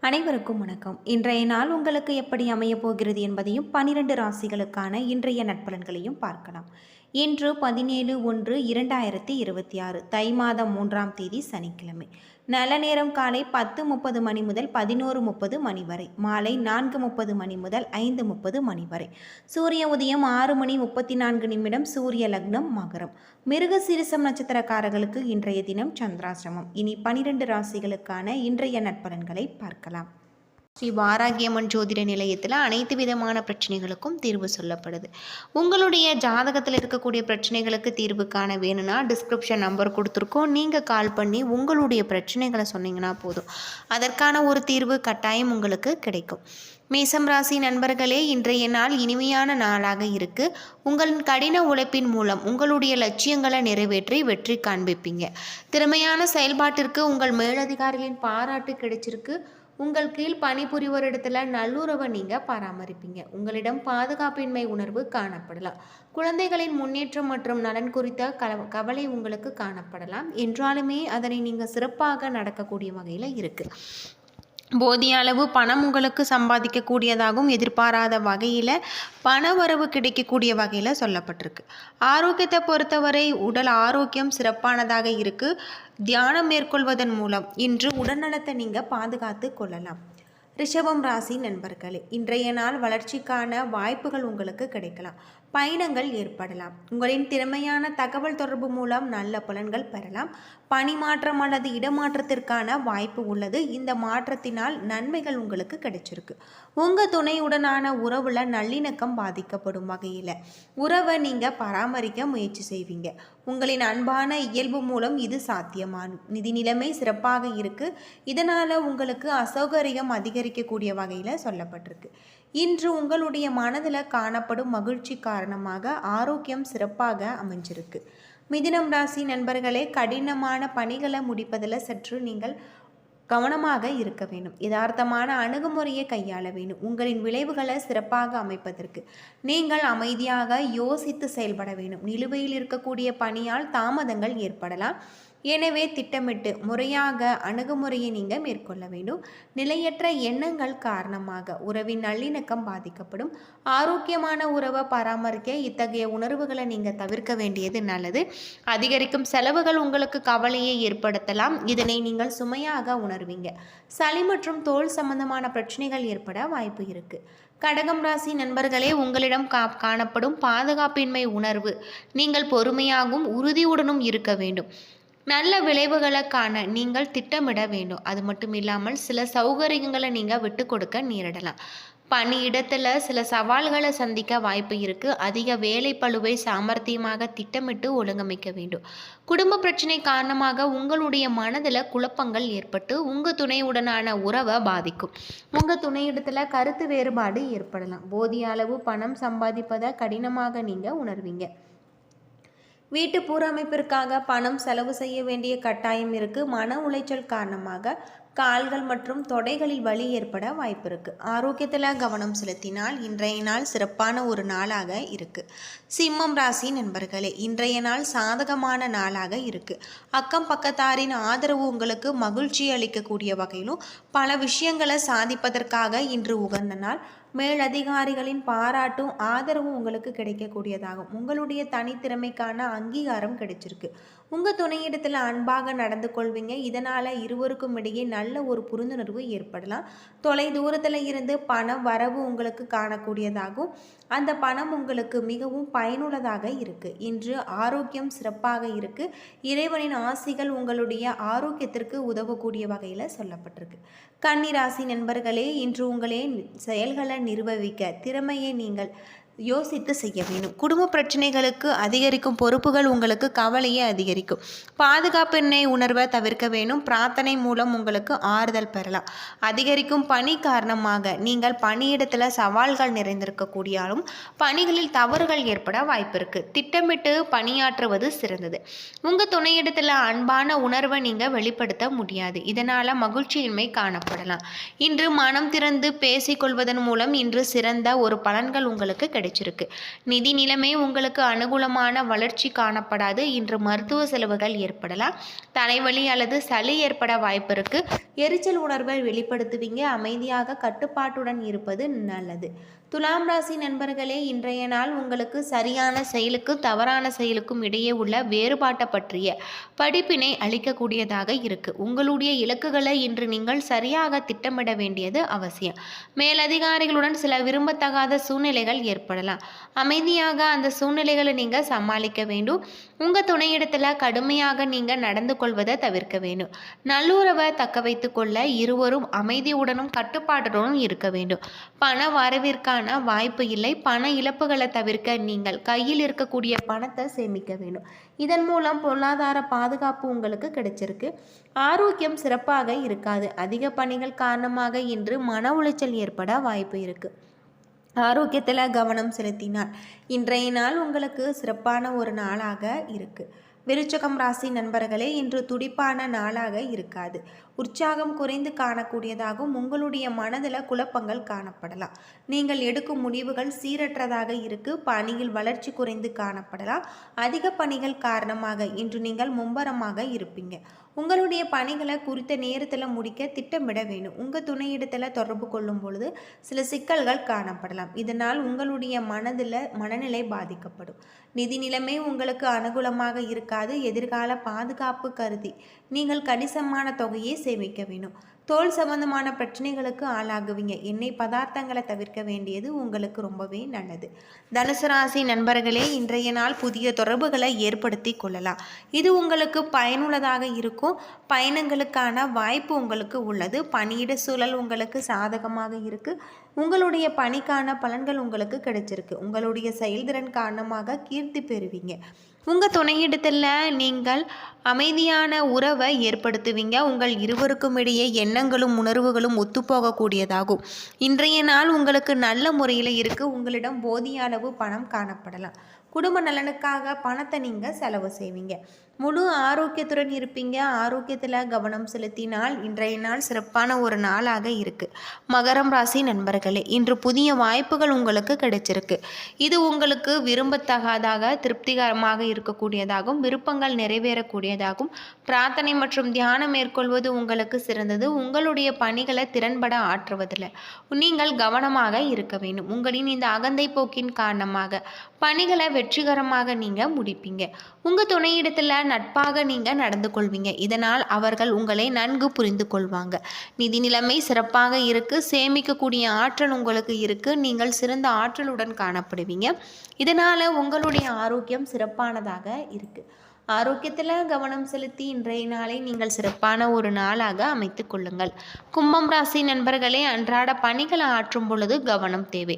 அனைவருக்கும் வணக்கம். இன்றைய நாள் உங்களுக்கு எப்படி அமையப் போகிறது என்பதையும் 12 ராசிகளுக்கான இன்றைய நட்பலன்களையும் பார்க்கலாம். இன்று 17/1/2026 தை மாதம் 3ஆம் தேதி சனிக்கிழமை. நல்ல நேரம் காலை 10:30 மணி முதல் 11:30 மணி வரை, மாலை 4:30 மணி முதல் 5:30 மணி வரை. சூரிய உதயம் 6:34 சூரிய லக்னம் மகரம். மிருகசீரிசம் நட்சத்திரக்காரர்களுக்கு இன்றைய தினம் சந்திராசிரமம். இனி 12 ராசிகளுக்கான இன்றைய நட்பலன்களை பார்க்கலாம். ஸ்ரீ வாராகியம்மன் ஜோதிட நிலையத்தில் அனைத்து விதமான பிரச்சனைகளுக்கும் தீர்வு சொல்லப்படுது. உங்களுடைய ஜாதகத்தில் இருக்கக்கூடிய பிரச்சனைகளுக்கு தீர்வு காண வேணும்னா டிஸ்கிரிப்ஷன் நம்பர் கொடுத்துருக்கோம். நீங்கள் கால் பண்ணி உங்களுடைய பிரச்சனைகளை சொன்னீங்கன்னா போதும், அதற்கான ஒரு தீர்வு கட்டாயம் உங்களுக்கு கிடைக்கும். மேசம் ராசி நண்பர்களே, இன்றைய நாள் இனிமையான நாளாக இருக்கு. உங்களின் கடின உழைப்பின் மூலம் உங்களுடைய லட்சியங்களை நிறைவேற்றி வெற்றி காண்பிப்பீங்க. திறமையான செயல்பாட்டிற்கு உங்கள் மேலதிகாரிகளின் பாராட்டு கிடைச்சிருக்கு. உங்கள் கீழ் பணிபுரிவோரிடத்துல நல்லுறவை நீங்கள் பராமரிப்பீங்க. உங்களிடம் பாதுகாப்பின்மை உணர்வு காணப்படலாம். குழந்தைகளின் முன்னேற்றம் மற்றும் நலன் குறித்த கவலை உங்களுக்கு காணப்படலாம். என்றாலுமே அதனை நீங்கள் சிறப்பாக நடக்கக்கூடிய வகையில் இருக்குது. போதிய அளவு பணம் உங்களுக்கு சம்பாதிக்கக்கூடியதாகவும் எதிர்பாராத வகையில் பணவரவு கிடைக்கக்கூடிய வகையில் சொல்லப்பட்டிருக்கு. ஆரோக்கியத்தை பொறுத்தவரை உடல் ஆரோக்கியம் சிறப்பானதாக இருக்குது. தியானம் மேற்கொள்வதன் மூலம் இன்று உடல்நலத்தை நீங்கள் பாதுகாத்து கொள்ளலாம். ரிஷபம் ராசி நண்பர்களே, இன்றைய நாள் வளர்ச்சிக்கான வாய்ப்புகள் உங்களுக்கு கிடைக்கலாம். பயணங்கள் ஏற்படலாம். உங்களின் திறமையான தகவல் தொடர்பு மூலம் நல்ல பலன்கள் பெறலாம். பணி மாற்றம் அல்லது இடமாற்றத்திற்கான வாய்ப்பு உள்ளது. இந்த மாற்றத்தினால் நன்மைகள் உங்களுக்கு கிடைச்சிருக்கு. உங்கள் துணையுடனான உறவுல நல்லிணக்கம் பாதிக்கப்படும் வகையில் உறவை நீங்கள் பராமரிக்க முயற்சி செய்வீங்க. உங்களின் அன்பான இயல்பு மூலம் இது சாத்தியமானும். நிதி நிலைமை சிறப்பாக இருக்கு. இதனால் உங்களுக்கு அசௌகரியம் அதிகரிக்கக்கூடிய வகையில் சொல்லப்பட்டிருக்கு. இன்று உங்களுடைய மனதில் காணப்படும் மகிழ்ச்சி காரணமாக ஆரோக்கியம் சிறப்பாக அமைஞ்சிருக்கு. மிதுனம் ராசி நண்பர்களே, கடினமான பணிகளை முடிப்பதில் சற்று நீங்கள் கவனமாக இருக்க வேண்டும். யதார்த்தமான அணுகுமுறையை கையாள வேண்டும். உங்களின் விளைவுகளை சிறப்பாக அமைப்பதற்கு நீங்கள் அமைதியாக யோசித்து செயல்பட வேண்டும். நிலுவையில் இருக்கக்கூடிய பணியால் தாமதங்கள் ஏற்படலாம். எனவே திட்டமிட்டு முறையாக அணுகுமுறையை நீங்கள் மேற்கொள்ள வேண்டும். நிலையற்ற எண்ணங்கள் காரணமாக உறவின் நல்லிணக்கம் பாதிக்கப்படும். ஆரோக்கியமான உறவை பராமரிக்க இத்தகைய உணர்வுகளை நீங்கள் தவிர்க்க வேண்டியது நல்லது. அதிகரிக்கும் செலவுகள் உங்களுக்கு கவலையை ஏற்படுத்தலாம். இதனை நீங்கள் சுமையாக உணர்வீங்க. சளி மற்றும் தோல் சம்பந்தமான பிரச்சனைகள் ஏற்பட வாய்ப்பு இருக்கு. கடகம் ராசி நண்பர்களே, உங்களிடம் காணப்படும் பாதுகாப்பின்மை உணர்வு நீங்கள் பொறுமையாகவும் உறுதியுடனும் இருக்க வேண்டும். நல்ல விளைவுகளை காண நீங்கள் திட்டமிட வேண்டும். அது மட்டும் இல்லாமல் சில சௌகரியங்களை நீங்கள் விட்டு கொடுக்க நேரிடலாம். பணியிடத்தில் சில சவால்களை சந்திக்க வாய்ப்பு இருக்குது. அதிக வேலை பளுவை சாமர்த்தியமாக திட்டமிட்டு ஒழுங்கமைக்க வேண்டும். குடும்ப பிரச்சனை காரணமாக உங்களுடைய மனதில் குழப்பங்கள் ஏற்பட்டு உங்கள் துணையுடனான உறவை பாதிக்கும். உங்கள் துணையிடத்தில் கருத்து வேறுபாடு ஏற்படலாம். போதிய அளவு பணம் சம்பாதிப்பதை கடினமாக நீங்கள் உணர்வீங்க. வீட்டு பூரமைப்பிற்காக பணம் செலவு செய்ய வேண்டிய கட்டாயம் இருக்குது. மன உளைச்சல் காரணமாக கால்கள் மற்றும் தொடைகளில் வலி ஏற்பட வாய்ப்பு இருக்குது. ஆரோக்கியத்தில் கவனம் செலுத்தினால் இன்றைய நாள் சிறப்பான ஒரு நாளாக இருக்குது. சிம்மம் ராசி நண்பர்களே, இன்றைய நாள் சாதகமான நாளாக இருக்குது. அக்கம் பக்கத்தாரின் ஆதரவு உங்களுக்கு மகிழ்ச்சி அளிக்கக்கூடிய வகையிலும் பல விஷயங்களை சாதிப்பதற்காக இன்று உகந்த நாள். மேலதிகாரிகளின் பாராட்டும் ஆதரவும் உங்களுக்கு கிடைக்கக்கூடியதாகும். உங்களுடைய தனித்திறமைக்கான அங்கீகாரம் கிடைச்சிருக்கு. உங்கள் துணையிடத்தில் அன்பாக நடந்து கொள்வீங்க. இதனால் இருவருக்கும் இடையே நல்ல ஒரு புரிந்துணர்வு ஏற்படலாம். தொலை தூரத்தில் இருந்து பணம் வரவு உங்களுக்கு காணக்கூடியதாகும். அந்த பணம் உங்களுக்கு மிகவும் பயனுள்ளதாக இருக்குது. இன்று ஆரோக்கியம் சிறப்பாக இருக்குது. இறைவனின் ஆசிகள் உங்களுடைய ஆரோக்கியத்திற்கு உதவக்கூடிய வகையில் சொல்லப்பட்டிருக்கு. கன்னிராசி நண்பர்களே, இன்று உங்களே செயல்களை நிர்வகிக்க திறமையை நீங்கள் யோசித்து செய்ய வேண்டும். குடும்ப பிரச்சனைகளுக்கு அதிகரிக்கும் பொறுப்புகள் உங்களுக்கு கவலையை அதிகரிக்கும். பாதுகாப்பின்மை உணர்வை தவிர்க்க வேண்டும். பிரார்த்தனை மூலம் உங்களுக்கு ஆறுதல் பெறலாம். அதிகரிக்கும் பணி காரணமாக நீங்கள் பணியிடத்தில் சவால்கள் நிறைந்திருக்கக்கூடியாலும் பணிகளில் தவறுகள் ஏற்பட வாய்ப்பு இருக்குது. திட்டமிட்டு பணியாற்றுவது சிறந்தது. உங்கள் துணையிடத்தில் அன்பான உணர்வை நீங்கள் வெளிப்படுத்த முடியாது. இதனால் மகிழ்ச்சியின்மை காணப்படலாம். இன்று மனம் திறந்து பேசிக்கொள்வதன் மூலம் இன்று சிறந்த ஒரு பலன்கள் உங்களுக்கு கிடைக்கும். கிடைச்சிருக்கு. நிதி நிலைமை உங்களுக்கு அனுகூலமான வளர்ச்சி காணப்படாது. இன்று மருத்துவ செலவுகள் ஏற்படலாம். தலைவலி அல்லது சளி ஏற்பட வாய்ப்பு இருக்கு. எரிச்சல் உணர்வை வெளிப்படுத்துவீங்க. அமைதியாக கட்டுப்பாட்டுடன் இருப்பது நல்லது. துலாம் ராசி நண்பர்களே, இன்றைய நாள் உங்களுக்கு சரியான செயலுக்கும் தவறான செயலுக்கும் இடையே உள்ள வேறுபாட்டை பற்றிய படிப்பினை அளிக்கக்கூடியதாக இருக்கு. உங்களுடைய இலக்குகளை இன்று நீங்கள் சரியாக திட்டமிட வேண்டியது அவசியம். மேலதிகாரிகளுடன் சில விரும்பத்தகாத சூழ்நிலைகள் ஏற்படலாம். அமைதியாக அந்த சூழ்நிலைகளை நீங்கள் சமாளிக்க வேண்டும். உங்கள் துணையிடத்தில் கடுமையாக நீங்கள் நடந்து கொள்வதை தவிர்க்க வேண்டும். நல்லுறவை தக்க வைத்துக் கொள்ள இருவரும் அமைதியுடனும் கட்டுப்பாட்டுடனும் இருக்க வேண்டும். பண வரவிற்கான வாய்ப்பு இல்லை. பண இழப்புகளை தவிர்க்க நீங்கள் கையில் இருக்கக்கூடிய பணத்தை சேமிக்க வேண்டும். இதன் மூலம் பொருளாதார பாதுகாப்பு உங்களுக்கு கிடைச்சிருக்கு. ஆரோக்கியம் சிறப்பாக இருக்காது. அதிக பணிகள் காரணமாக இன்று மன உளைச்சல் ஏற்பட வாய்ப்பு இருக்கு. ஆரோக்கியத்தில் கவனம் செலுத்தினார் இன்றைய நாள் உங்களுக்கு சிறப்பான ஒரு நாளாக இருக்கு. விருச்சிகம் ராசி நண்பர்களே, இன்று துடிப்பான நாளாக இருக்காது. உற்சாகம் குறைந்து காணக்கூடியதாகவும் உங்களுடைய மனதில் குழப்பங்கள் காணப்படலாம். நீங்கள் எடுக்கும் முடிவுகள் சீரற்றதாக இருக்கு. பணியில் வளர்ச்சி குறைந்து காணப்படலாம். அதிக பணிகள் காரணமாக இன்று நீங்கள் மும்பரமாக இருப்பீங்க. உங்களுடைய பணிகளை குறித்த நேரத்தில் முடிக்க திட்டமிட வேண்டும். உங்கள் துணையிடத்தில் தொடர்பு கொள்ளும் பொழுது சில சிக்கல்கள் காணப்படலாம். இதனால் உங்களுடைய மனநிலை பாதிக்கப்படும். நிதி நிலைமை உங்களுக்கு அனுகூலமாக இருக்காது. எதிர்கால பாதுகாப்பு கருதி நீங்கள் கணிசமான தொகையை சேமிக்க வேண்டும். தோல் சம்பந்தமான பிரச்சனைகளுக்கு ஆளாகுவீங்க. எண்ணெய் பதார்த்தங்களை தவிர்க்க வேண்டியது உங்களுக்கு ரொம்பவே நல்லது. தனுசு ராசி நண்பர்களே, இன்றைய நாள் புதிய தொடர்புகளை ஏற்படுத்தி கொள்ளலாம். இது உங்களுக்கு பயனுள்ளதாக இருக்கும். பயணங்களுக்கான வாய்ப்பு உங்களுக்கு உள்ளது. பணியிட சூழல் உங்களுக்கு சாதகமாக இருக்கு. உங்களுடைய பணிக்கான பலன்கள் உங்களுக்கு கிடைச்சிருக்கு. உங்களுடைய செயல்திறன் காரணமாக கீர்த்தி பெறுவீங்க. உங்கள் துணையிடத்தில் நீங்கள் அமைதியான உறவை ஏற்படுத்துவீங்க. உங்கள் இருவருக்கும் இடையே எண்ணங்களும் உணர்வுகளும் ஒத்துப்போகக்கூடியதாகும். இன்றைய நாள் உங்களுக்கு நல்ல முறையில் இருக்குது. உங்களிடம் போதிய அளவு பணம் காணப்படலாம். குடும்ப நலனுக்காக பணத்தை நீங்கள் செலவு செய்வீங்க. முழு ஆரோக்கியத்துடன் இருப்பீங்க. ஆரோக்கியத்தில் கவனம் செலுத்தினால் இன்றைய நாள் சிறப்பான ஒரு நாளாக இருக்குது. மகரம் ராசி நண்பர்களே, இன்று புதிய வாய்ப்புகள் உங்களுக்கு கிடைச்சிருக்கு. இது உங்களுக்கு விரும்பத்தகாதாக திருப்திகரமாக இருக்கக்கூடியதாகவும் விருப்பங்கள் நிறைவேறக்கூடியதாகவும் பிரார்த்தனை மற்றும் தியானம் மேற்கொள்வது உங்களுக்கு சிறந்தது. உங்களுடைய பணிகளை திறன்பட ஆற்றுவதில் நீங்கள் கவனமாக இருக்க வேண்டும். உங்களின் இந்த அகந்தை போக்கின் காரணமாக பணிகளை வெற்றிகரமாக நீங்கள் முடிப்பீங்க. உங்கள் துணையிடத்தில் நட்பாக நீங்கள் நடந்து கொள்வீங்க. இதனால் அவர்கள் உங்களை நன்கு புரிந்து கொள்வாங்க. நிதி நிலைமை சிறப்பாக இருக்கு. சேமிக்கக்கூடிய ஆற்றல் உங்களுக்கு இருக்கு. நீங்கள் சிறந்த ஆற்றலுடன் காணப்படுவீங்க. இதனால் உங்களுடைய ஆரோக்கியம் சிறப்பானதாக இருக்கு. ஆரோக்கியத்தில் கவனம் செலுத்தி இன்றைய நாளை நீங்கள் சிறப்பான ஒரு நாளாக அமைத்து கொள்ளுங்கள். கும்பம் ராசி நண்பர்களே, அன்றாட பணிகளை ஆற்றும் பொழுது கவனம் தேவை.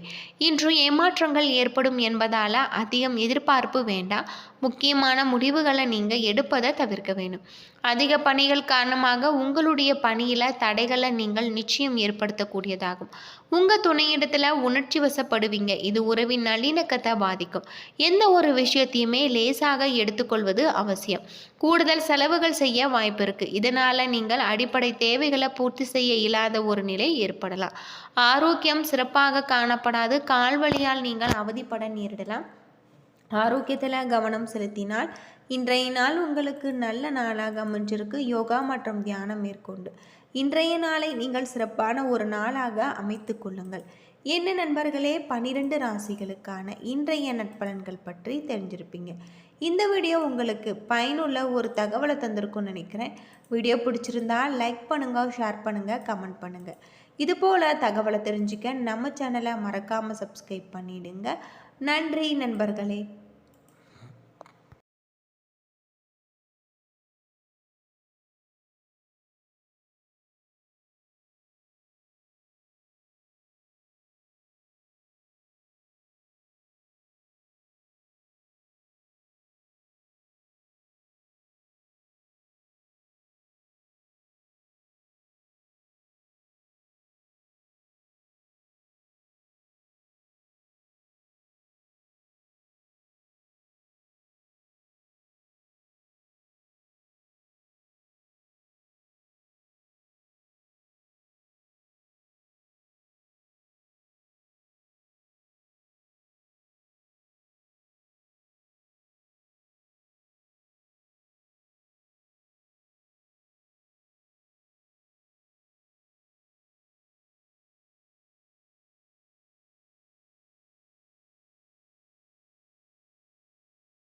இன்று ஏமாற்றங்கள் ஏற்படும் என்பதால் அதிகம் எதிர்பார்ப்பு வேண்டாம். முக்கியமான முடிவுகளை நீங்கள் எடுப்பதை தவிர்க்க வேண்டும். அதிக பணிகள் காரணமாக உங்களுடைய பணியில் தடைகளை நீங்கள் நிச்சயம் ஏற்படுத்தக்கூடியதாகும். உங்கள் துணையிடத்தில் உணர்ச்சி வசப்படுவீங்க. இது உறவின் நல்லிணக்கத்தை பாதிக்கும். எந்த ஒரு விஷயத்தையுமே லேசாக எடுத்துக்கொள்வது அவசியம். கூடுதல் செலவுகள் செய்ய வாய்ப்பு இருக்குது. இதனால் நீங்கள் அடிப்படை தேவைகளை பூர்த்தி செய்ய இயலாத ஒரு நிலை ஏற்படலாம். ஆரோக்கியம் சிறப்பாக காணப்படாது. கால்வலியால் நீங்கள் அவதிப்பட நேரிடலாம். ஆரோக்கியத்தில் கவனம் செலுத்தினால் இன்றைய நாள் உங்களுக்கு நல்ல நாளாக அமைஞ்சிருக்கு. யோகா மற்றும் தியானம் மேற்கொண்டு இன்றைய நாளை நீங்கள் சிறப்பான ஒரு நாளாக அமைத்து கொள்ளுங்கள். என்ன நண்பர்களே, 12 ராசிகளுக்கான இன்றைய நட்பலன்கள் பற்றி தெரிஞ்சிருப்பீங்க. இந்த வீடியோ உங்களுக்கு பயனுள்ள ஒரு தகவலை தந்திருக்கும்னு நினைக்கிறேன். வீடியோ பிடிச்சிருந்தா லைக் பண்ணுங்கள், ஷேர் பண்ணுங்கள், கமெண்ட் பண்ணுங்கள். இதுபோல் தகவலை தெரிஞ்சுக்க நம்ம சேனலை மறக்காமல் சப்ஸ்கிரைப் பண்ணிவிடுங்க. நன்றி நண்பர்களே.